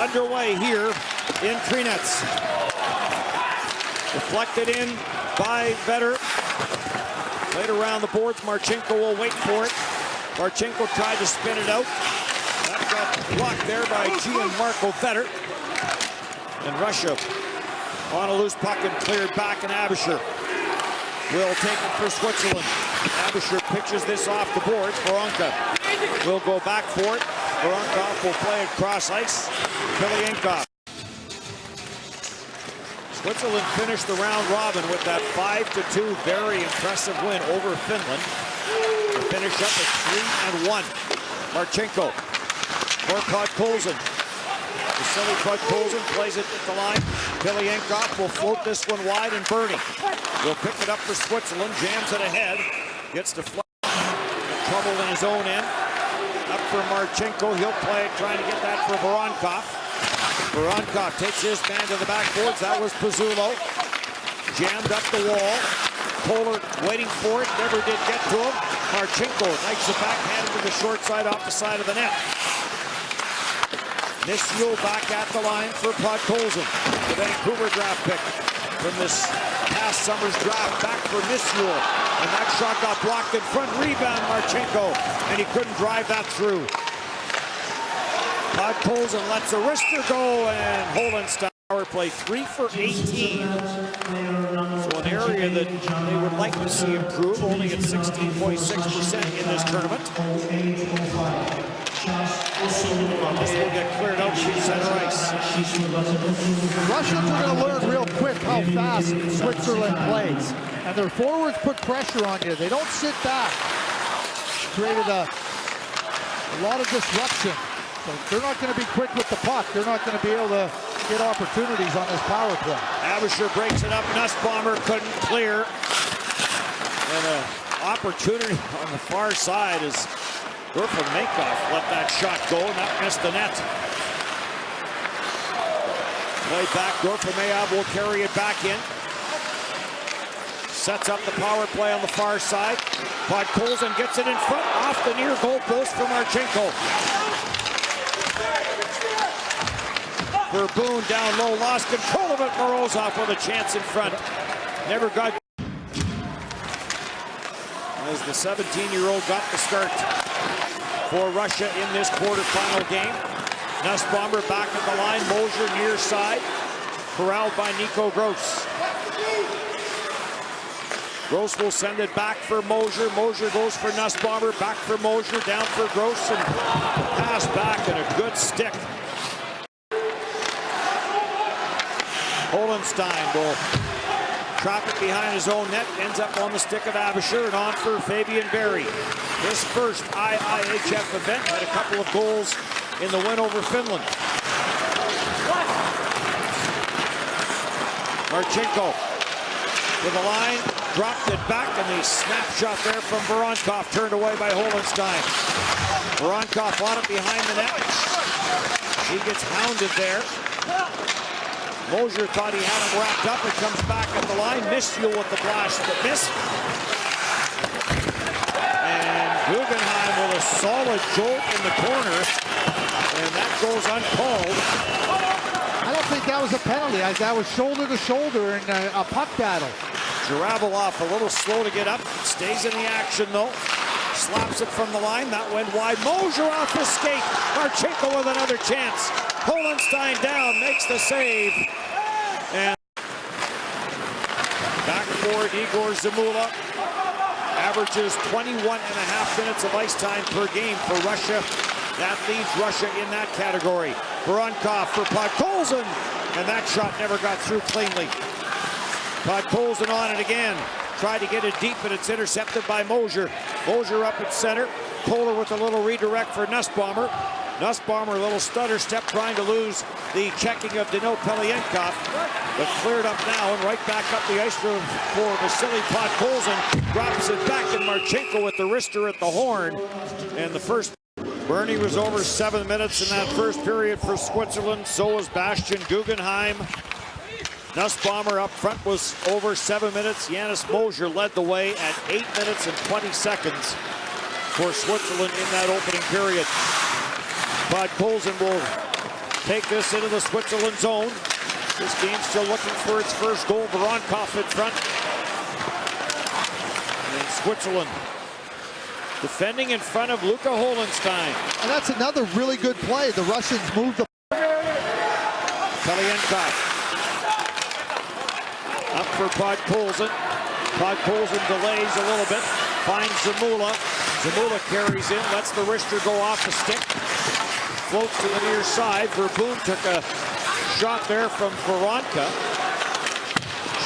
underway here in Trinets. Deflected in by Vetter. Played around the boards. Marchenko will wait for it. Marchenko tried to spin it out. That got blocked there by Gianmarco Vetter. And Russia on a loose puck and cleared back, and Abisher will take it for Switzerland. Abisher pitches this off the boards. Voronka will go back for it. Voronkov will play it cross ice. Pilienkov. Switzerland finished the round robin with that 5-2 very impressive win over Finland. To finish up at 3-1. Marchenko for Podkolzin. Vasili Podkolzin plays it at the line. Pilienkov will float this one wide, and Bernie will pick it up for Switzerland. Jams it ahead. Gets deflected. Trouble in his own end. Up for Marchenko. He'll play it, trying to get that for Voronkov. Voronkov takes his man to the backboards. That was Pizzulo. Jammed up the wall. Kohler waiting for it. Never did get to him. Marchenko knifes it back, handed to the short side off the side of the net. Nisio back at the line for Podkolzin. The Vancouver draft pick from this past summer's draft. Back for Nisio. And that shot got blocked in front. Rebound Marchenko. And he couldn't drive that through. Podkolzin lets a wrister go, and Holenstein power play 3 for 18. So an area that they would like to see improve, only at 16.6% in this tournament. This will get cleared out to center ice. The Russians are going to learn real quick how fast Switzerland plays. And their forwards put pressure on you. They don't sit back. Created a lot of disruption. So they're not going to be quick with the puck. They're not going to be able to get opportunities on this power play. Abisher breaks it up. Nussbaumer couldn't clear. And an opportunity on the far side as Dorfman-Makov let that shot go, and that missed the net. Play back. Dorfman-Makov will carry it back in. Sets up the power play on the far side. Podkolzin gets it in front, off the near goal post for Marchenko. Verboon down low, lost control of it. Morozov with a chance in front. Never got. As the 17-year-old got the start for Russia in this quarterfinal game. Nussbaumer back at the line. Mosier near side. Corralled by Nico Gross. Gross will send it back for Mosier. Mosier goes for Nussbaumer. Back for Mosier. Down for Gross. And pass back and a good stick. Holenstein will trap it behind his own net. Ends up on the stick of Abisher, and on for Fabian Barry. His first IIHF event. Had a couple of goals in the win over Finland. Marchenko to the line. Dropped it back, and the snapshot there from Voronkov turned away by Holenstein. Voronkov on it behind the net. He gets hounded there. Mosier thought he had him wrapped up. It comes back at the line. Nisio with the blast, but miss. And Guggenheim with a solid jolt in the corner. And that goes uncalled. I don't think that was a penalty. That was shoulder to shoulder in a puck battle. Jarabalov a little slow to get up. Stays in the action though. Slaps it from the line. That went wide. Mosier off the skate. Marchenko with another chance. Holenstein down, makes the save. And back forward, Igor Zamula averages 21.5 minutes of ice time per game for Russia. That leads Russia in that category. Voronkov for Podkolzin, and that shot never got through cleanly. Podkolzin on it again. Tried to get it deep, but it's intercepted by Mosier. Mosier up at center. Kohler with a little redirect for Nussbaumer. Nussbaumer, a little stutter step, trying to lose the checking of Dino Pilienkov, but cleared up now and right back up the ice for Vasili Podkolzin. Drops it back, and Marchenko with the wrister at the horn. And the first, Bernie was over 7 minutes in that first period for Switzerland. So was Bastian Guggenheim. Nussbaumer up front was over 7 minutes. Janis Mosier led the way at 8 minutes and 20 seconds for Switzerland in that opening period. Podkolzin will take this into the Switzerland zone. This game still looking for its first goal. Voronkov in front. And Switzerland defending in front of Luka Holenstein. And that's another really good play. The Russians moved the... Kalienkov. Up for Podkolzin. Podkolzin delays a little bit. Finds Zamula. Zamula carries in, lets the wrister go off the stick. Floats to the near side. Verboon took a shot there from Veronka.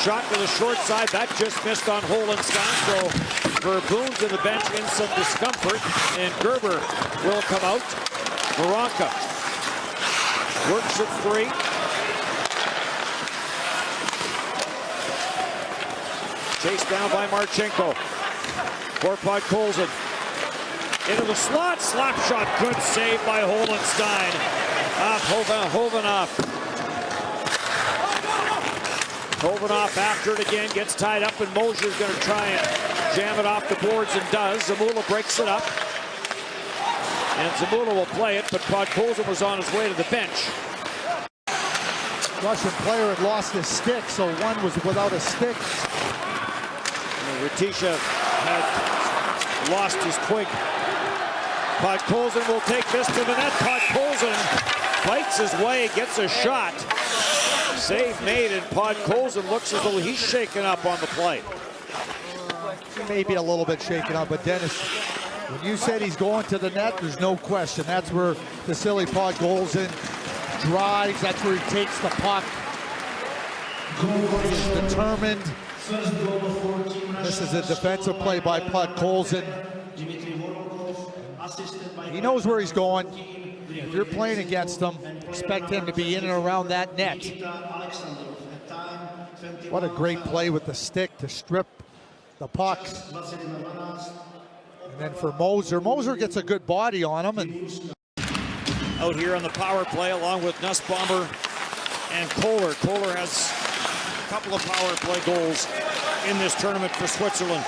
Shot to the short side. That just missed on Holenstein. So Verboon to the bench in some discomfort. And Gerber will come out. Veronka works at 3. Chased down by Marchenko. For Podkolzin. Into the slot. Slap shot. Good save by Holenstein. Hovanoff. Hovanoff after it again. Gets tied up, and Mosier's going to try and jam it off the boards, and does. Zamula breaks it up. And Zamula will play it, but Podkolzin was on his way to the bench. Russian player had lost his stick, so one was without a stick. Ratisha had lost his twig. Podkolzin will take this to the net. Podkolzin fights his way, gets a shot. Save made, and Podkolzin looks as though he's shaken up on the play. He may be a little bit shaken up, but Dennis, when you said he's going to the net, there's no question. That's where Vasili Podkolzin drives. That's where he takes the puck. He's determined. This is a defensive play by Podkolzin. He knows where he's going. If you're playing against him, expect him to be in and around that net. What a great play with the stick to strip the puck. And then for Moser. Moser gets a good body on him. And out here on the power play along with Nussbaumer and Kohler. Kohler has a couple of power play goals in this tournament for Switzerland.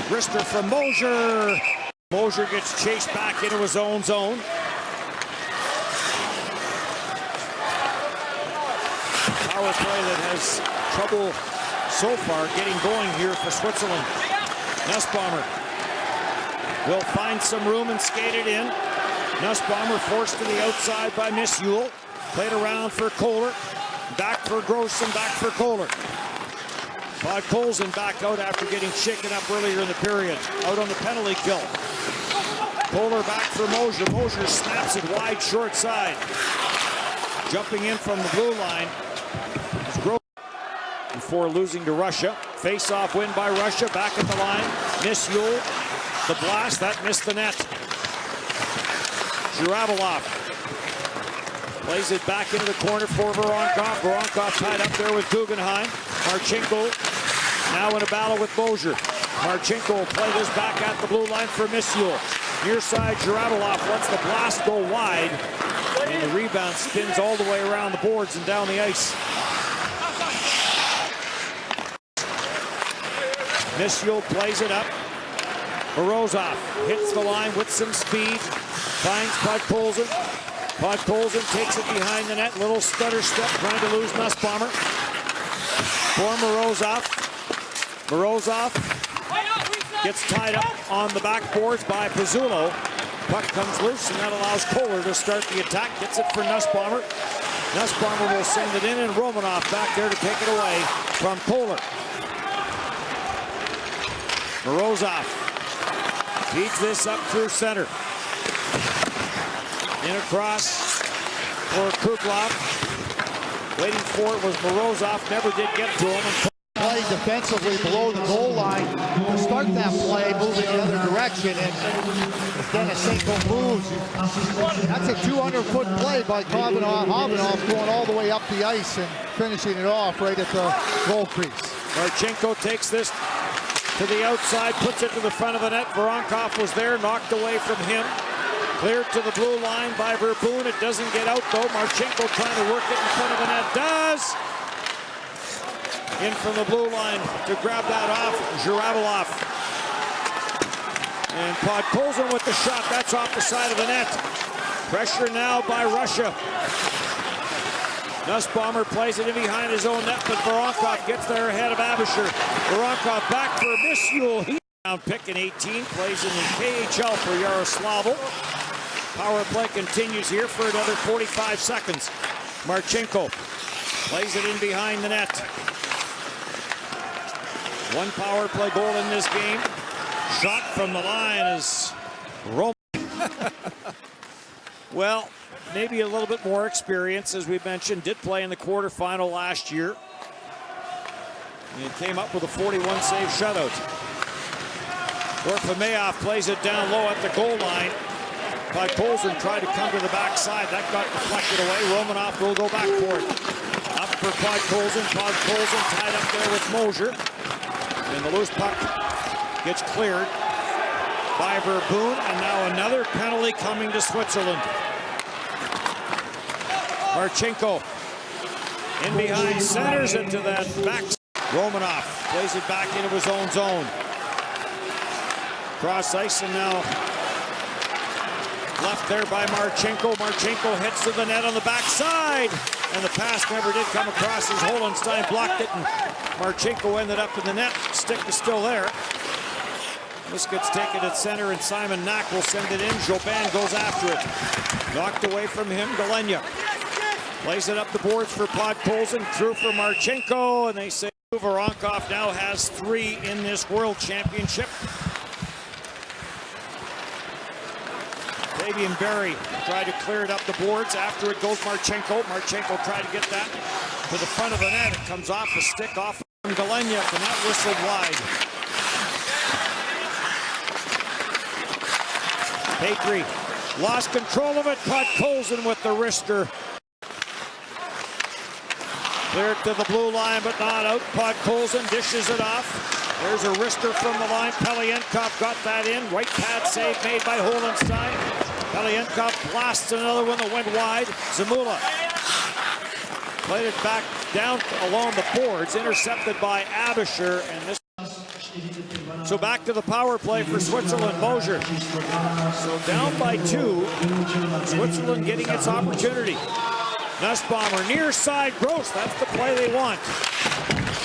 Wrister from Mosier. Mosier gets chased back into his own zone. Power play that has trouble so far getting going here for Switzerland. Nussbaumer will find some room and skate it in. Nussbaumer forced to the outside by Mishuel. Played around for Kohler. Back for Gross and back for Kohler. Podkolzin back out after getting shaken up earlier in the period. Out on the penalty kill. Kohler back for Mosier. Mosier snaps it wide short side. Jumping in from the blue line is Gross. Before losing to Russia. Face-off win by Russia. Back at the line. Mishuel. The blast. That missed the net. Zhirabalov plays it back into the corner for Voronkov. Voronkov tied up there with Guggenheim. Marchenko now in a battle with Mosier. Marchenko will play this back at the blue line for Mishuel. Near side, Zhirabalov lets the blast go wide. And the rebound spins all the way around the boards and down the ice. Mishuel plays it up. Morozov hits the line with some speed. Finds Podkolzin. Podkolzin takes it behind the net. Little stutter step trying to lose Nussbaumer. For Morozov. Morozov gets tied up on the backboards by Pizzulo. Puck comes loose, and that allows Kohler to start the attack. Gets it for Nussbaumer. Nussbaumer will send it in, and Romanov back there to take it away from Kohler. Morozov feeds this up through center. In across for Kuklov. Waiting for it was Morozov. Never did get to him. Play defensively below the goal line to start that play, moving the other direction. And as Denisenko moves, that's a 200-foot play by Hovanoff going all the way up the ice and finishing it off right at the goal crease. Marchenko takes this to the outside, puts it to the front of the net. Voronkov was there, knocked away from him. Cleared to the blue line by Verboon. It doesn't get out though. Marchenko trying to work it in front of the net. Does! In from the blue line to grab that off. Zhirabalov. And Podkolzin with the shot. That's off the side of the net. Pressure now by Russia. Nussbaumer plays it in behind his own net, but Voronkov gets there ahead of Abisher. Voronkov back for Misule. He down pick in 18, plays in the KHL for Yaroslavl. Power play continues here for another 45 seconds. Marchenko plays it in behind the net. One power play goal in this game. Shot from the line is Roman. Well, maybe a little bit more experience, as we mentioned. Did play in the quarterfinal last year. And came up with a 41 save shutout. Orphameov plays it down low at the goal line. Podkolzin tried to come to the backside. That got deflected away. Romanov will go back for it. Up for Podkolzin. Podkolzin tied up there with Mosier. And the loose puck gets cleared by Verboon. And now another penalty coming to Switzerland. Marchenko in behind, centers it to that back. Romanov plays it back into his own zone. Cross ice and now left there by Marchenko. Marchenko hits to the net on the backside. And the pass never did come across as Holenstein blocked it. And Marchenko ended up in the net. Stick is still there. This gets taken at center and Simon Knack will send it in. Jobin goes after it. Knocked away from him, Galenya. Plays it up the boards for Podkolzin. Through for Marchenko. And they say Voronkov now has 3 in this World Championship. Fabian Barry tried to clear it up the boards. After it goes Marchenko. Marchenko tried to get that to the front of the net. It comes off the stick off from Galenya, and that whistled wide. Patry lost control of it. Podkolzin with the wrister. Cleared to the blue line, but not out. Podkolzin dishes it off. There's a wrister from the line. Pelienkov got that in. Right pad save made by Holenstein. Pelienkov blasts another one that went wide. Zamula played it back down along the boards, intercepted by Abisher, and this. So back to the power play for Switzerland. Mosier. So down by 2. Switzerland getting its opportunity. Nussbaumer near side. Gross. That's the play they want.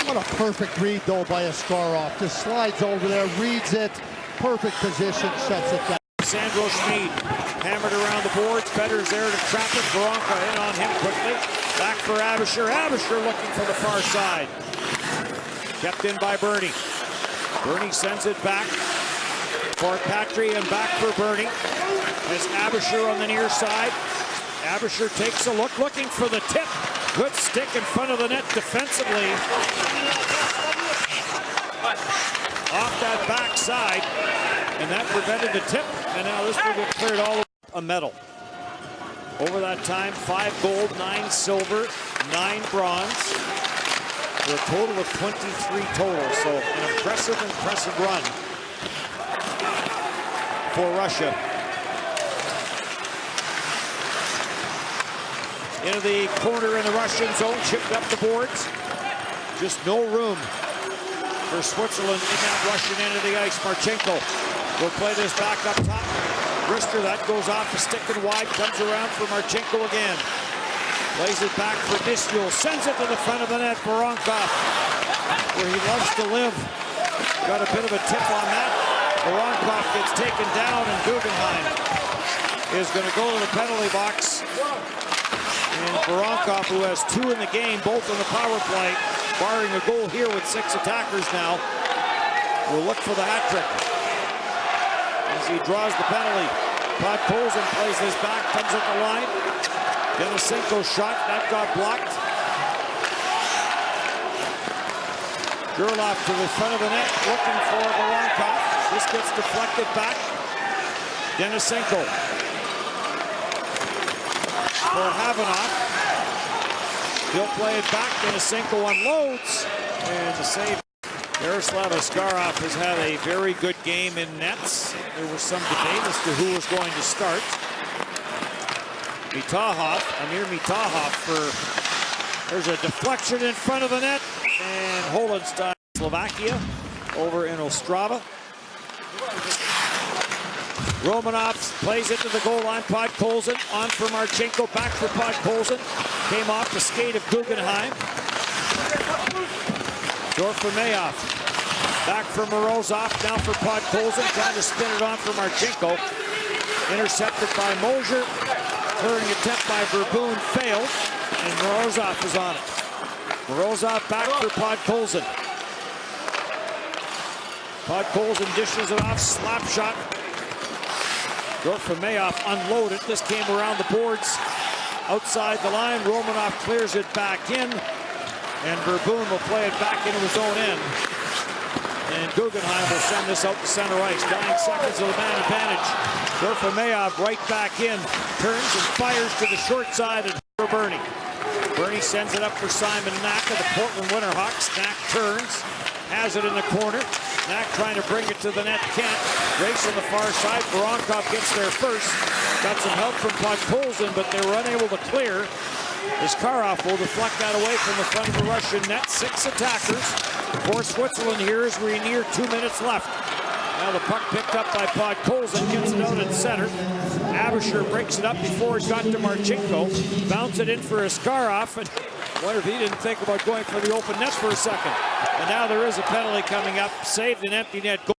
What a perfect read, though, by Askarov. Just slides over there, reads it. Perfect position, shuts it down. Sandro Schmid hammered around the boards. Federer's there to trap it. Veronka in on him quickly. Back for Abisher. Abisher looking for the far side. Kept in by Bernie. Bernie sends it back for Patry and back for Bernie. As Abisher on the near side. Abisher takes a look, looking for the tip. Good stick in front of the net defensively. Off that backside. And that prevented the tip. And now this will get cleared all over a medal. Over that time, 5 gold, 9 silver, 9 bronze. For a total of 23 total. So an impressive run for Russia. Into the corner in the Russian zone, chipped up the boards. Just no room for Switzerland in that Russian end of the ice. Marchenko will play this back up top. Wrister, that goes off the stick and wide, comes around for Marchenko again. Plays it back for Misule, sends it to the front of the net. Voronkov, where he loves to live. Got a bit of a tip on that. Voronkov gets taken down, and Guggenheim is going to go to the penalty box. And Voronkov, who has 2 in the game, both in the power play, barring a goal here with 6 attackers now, will look for the hat trick as he draws the penalty. Podkolzin plays this back, comes at the line. Denisenko shot, that got blocked. Gerlach to the front of the net, looking for Voronkov. This gets deflected back. Denisenko for Havanoff. He'll play it back. Denisenko unloads. And the save. Yaroslav Askarov has had a very good game in nets. There was some debate as to who was going to start. Amir Mitahov for, there's a deflection in front of the net. And Holenstein, Slovakia, over in Ostrava. Romanov plays it to the goal line. Podkolzin on for Marchenko. Back for Podkolzin. Came off the skate of Guggenheim. Dorfirmayev. Back for Morozov. Now for Podkolzin. Trying to spin it on for Marchenko. Intercepted by Mosier. Turning attempt by Verboon failed. And Morozov is on it. Morozov back for Podkolzin. Podkolzin dishes it off. Slap shot. Dorfirmayev unloaded. This came around the boards outside the line. Romanov clears it back in. And Verboon will play it back into his own end. And Guggenheim will send this out to center ice. 9 seconds of the man advantage. Dorfirmayev right back in. Turns and fires to the short side and for Bernie. Bernie sends it up for Simon Knack of the Portland Winterhawks. Knack turns. Has it in the corner. Knack trying to bring it to the net. Can't. Race on the far side. Voronkov gets there first. Got some help from Podkolzin, but they were unable to clear. Iskarov will deflect that away from the front of the Russian net. 6 attackers for Switzerland here as we near 2 minutes left. Now the puck picked up by Podkolzin, gets it out at center. Abisher breaks it up before it got to Marchenko. Bounce it in for Iskarov, and wonder if he didn't think about going for the open nets for a second. And now there is a penalty coming up. Saved an empty net goal.